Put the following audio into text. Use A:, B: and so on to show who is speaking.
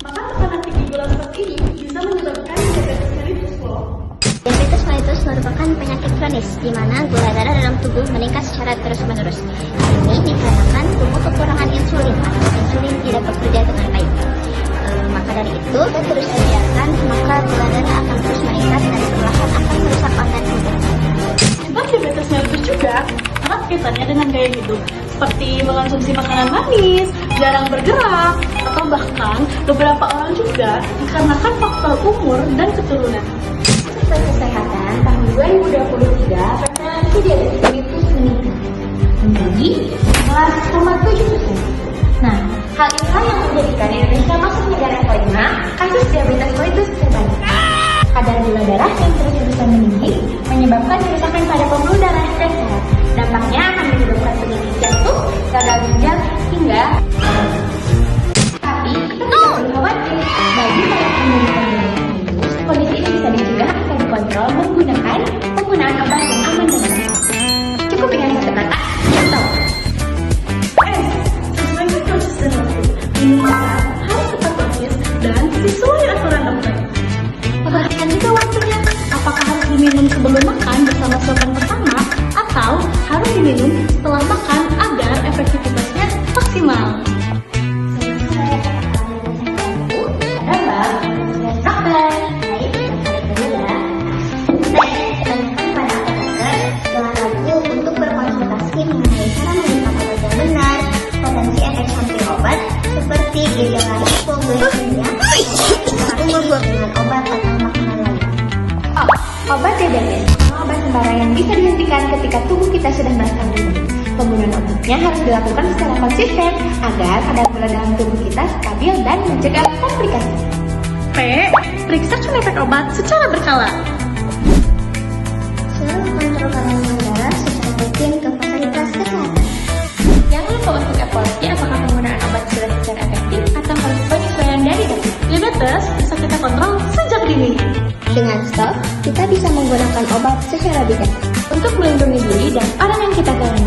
A: Makanan tinggi gula seperti ini bisa menyebabkan diabetes mellitus loh.
B: Diabetes mellitus merupakan penyakit kronis di mana gula darah dalam tubuh meningkat secara terus-menerus. Hal ini dikarenakan tubuh kekurangan insulin atau insulin tidak bekerja dengan baik. Maka dari itu, jika terus dibiarkan, maka gula darah akan terus meningkat dan perlahan akan merusak organ tubuh.
A: Sebab diabetes mellitus juga erat kaitannya dengan gaya hidup, seperti mengonsumsi makanan manis, jarang bergerak, atau bahkan beberapa orang juga dikarenakan faktor umur dan keturunan.
B: Survei Kesehatan tahun 2023, prevalensi diabetes mellitus meningkat menjadi 11,7%. Nah, hal inilah yang menjadikan Indonesia masuk negara kelima kasus diabetes mellitus terbanyak. Kadar gula darah yang terus-terusan meninggi menyebabkan kerusakan pada pembuluh darah dan saraf. Dampaknya akan menyebabkan penyakit jantung, gagal ginjal, hingga tapi kita tidak perlu khawatir. Bagi para penderita diabetes mellitus, kondisi ini bisa dicegah atau dikontrol menggunakan penggunaan obat yang aman dan tepat. Cukup dengan satu kata, stop.
A: Sesuai dosis dan waktu, minum obat harus tepat dosis dan sesuai aturan dokter. Perhatikan juga waktunya, apakah harus diminum sebelum makan bersama suapan pertama atau harus diminum setelah makan agar efektivitasnya maksimal.
B: Untuk berkonsultasi mengenai cara menggunakan obat yang benar, potensi efek samping obat seperti gejala hipoglikemia, dengan obat atau makanan lain. Obat diabetes adalah obat sembara yang bisa dihentikan ketika tubuh kita sedang merasakan diabetes. Penggunaan obatnya harus dilakukan secara konsisten agar kadar gula dalam tubuh kita stabil dan mencegah komplikasi.
A: P. Periksakan efek obat secara berkala.
B: Selalu kontrol kadar gula darah secara rutin ke fasilitas kesehatan.
A: Jangan lupa untuk evaluasi apakah penggunaan obat sudah secara efektif atau harus penyesuaian dari dokter. Diabetes bisa kita kontrol sejak dini.
B: Dengan stop, kita bisa menggunakan obat secara bijak
A: Untuk melindungi diri dan orang yang kita sayangi.